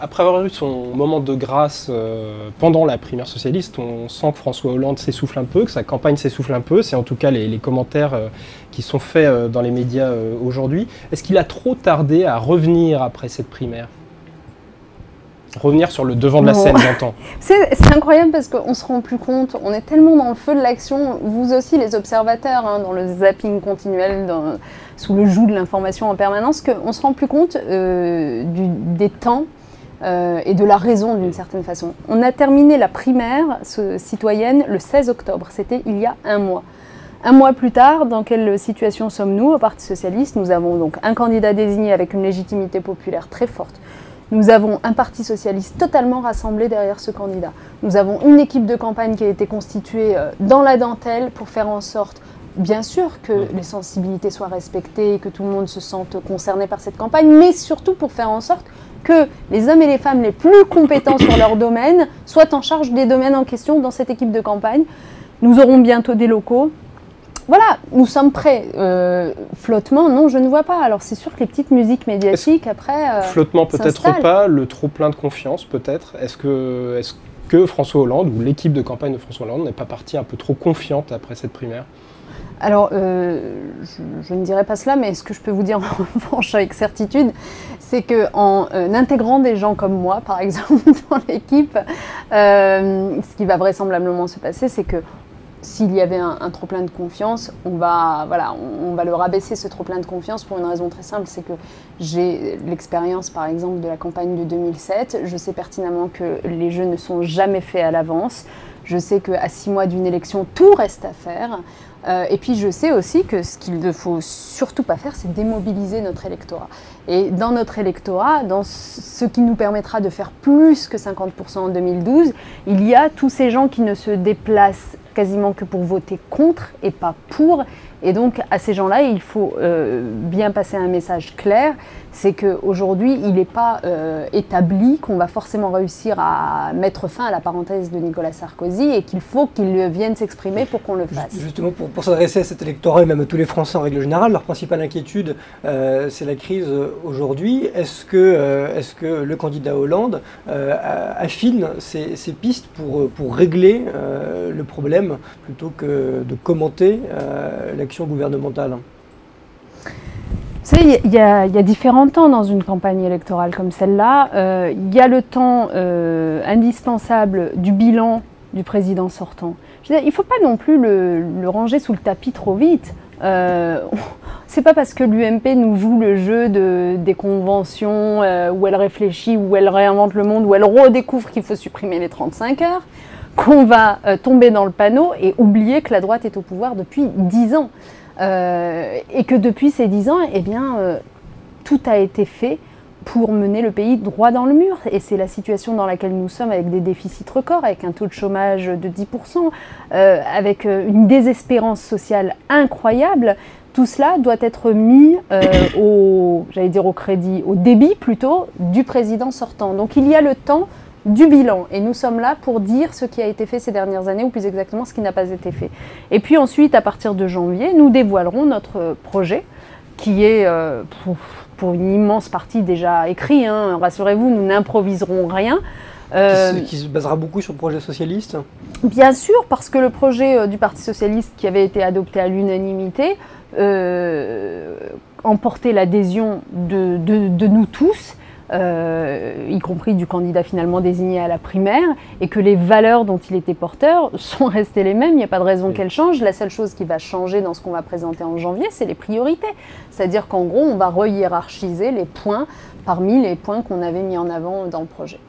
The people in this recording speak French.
Après avoir eu son moment de grâce pendant la primaire socialiste, on sent que François Hollande s'essouffle un peu, que sa campagne s'essouffle un peu. C'est en tout cas les commentaires qui sont faits dans les médias aujourd'hui. Est-ce qu'il a trop tardé à revenir après cette primaire ? Revenir sur le devant de la scène, j'entends. C'est incroyable parce qu'on ne se rend plus compte, on est tellement dans le feu de l'action, vous aussi les observateurs, hein, dans le zapping continuel, sous le joug de l'information en permanence, qu'on ne se rend plus compte des temps et de la raison d'une certaine façon. On a terminé la primaire citoyenne le 16 octobre, c'était il y a un mois. Un mois plus tard, dans quelle situation sommes-nous au Parti Socialiste? Nous avons donc un candidat désigné avec une légitimité populaire très forte. Nous avons un Parti Socialiste totalement rassemblé derrière ce candidat. Nous avons une équipe de campagne qui a été constituée dans la dentelle pour faire en sorte, bien sûr, que les sensibilités soient respectées et que tout le monde se sente concerné par cette campagne, mais surtout pour faire en sorte que les hommes et les femmes les plus compétents sur leur domaine soient en charge des domaines en question dans cette équipe de campagne. Nous aurons bientôt des locaux. Voilà, nous sommes prêts. Flottement, non, je ne vois pas. Alors c'est sûr que les petites musiques médiatiques, après, flottement peut-être pas, le trop plein de confiance peut-être. Est-ce que François Hollande ou l'équipe de campagne de François Hollande n'est pas partie un peu trop confiante après cette primaire ? Alors, je ne dirais pas cela, mais ce que je peux vous dire en revanche avec certitude, c'est qu'en intégrant des gens comme moi, par exemple, dans l'équipe, ce qui va vraisemblablement se passer, c'est que s'il y avait un trop-plein de confiance, on va le rabaisser, ce trop-plein de confiance, pour une raison très simple, c'est que j'ai l'expérience, par exemple, de la campagne de 2007. Je sais pertinemment que les jeux ne sont jamais faits à l'avance. Je sais qu'à 6 mois d'une élection, tout reste à faire. Et puis je sais aussi que ce qu'il ne faut surtout pas faire, c'est démobiliser notre électorat. Et dans notre électorat, dans ce qui nous permettra de faire plus que 50% en 2012, il y a tous ces gens qui ne se déplacent quasiment que pour voter contre et pas pour. Et donc à ces gens-là, il faut bien passer un message clair, c'est qu'aujourd'hui, il n'est pas établi qu'on va forcément réussir à mettre fin à la parenthèse de Nicolas Sarkozy et qu'il faut qu'il vienne s'exprimer pour qu'on le fasse. Justement, pour s'adresser à cet électorat et même à tous les Français en règle générale, leur principale inquiétude, c'est la crise aujourd'hui. Est-ce que le candidat Hollande affine ses pistes pour régler le problème plutôt que de commenter l'action gouvernementale? Vous savez, il y a différents temps dans une campagne électorale comme celle-là. Il y a le temps indispensable du bilan du président sortant. Je veux dire, il ne faut pas non plus le ranger sous le tapis trop vite. C'est pas parce que l'UMP nous joue le jeu des conventions où elle réfléchit, où elle réinvente le monde, où elle redécouvre qu'il faut supprimer les 35 heures, qu'on va tomber dans le panneau et oublier que la droite est au pouvoir depuis 10 ans. Et que depuis ces 10 ans, eh bien, tout a été fait pour mener le pays droit dans le mur. Et c'est la situation dans laquelle nous sommes, avec des déficits records, avec un taux de chômage de 10%, avec une désespérance sociale incroyable. Tout cela doit être mis au crédit, au débit plutôt, du président sortant. Donc il y a le temps du bilan, et nous sommes là pour dire ce qui a été fait ces dernières années, ou plus exactement ce qui n'a pas été fait. Et puis ensuite, à partir de janvier, nous dévoilerons notre projet, qui est pour une immense partie déjà écrit, hein. Rassurez-vous, nous n'improviserons rien. Qui se basera beaucoup sur le projet socialiste ? Bien sûr, parce que le projet du Parti Socialiste, qui avait été adopté à l'unanimité, emportait l'adhésion de nous tous, y compris du candidat finalement désigné à la primaire, et que les valeurs dont il était porteur sont restées les mêmes. Il n'y a pas de raison qu'elles changent. La seule chose qui va changer dans ce qu'on va présenter en janvier, c'est les priorités. C'est-à-dire qu'en gros, on va rehiérarchiser les points parmi les points qu'on avait mis en avant dans le projet.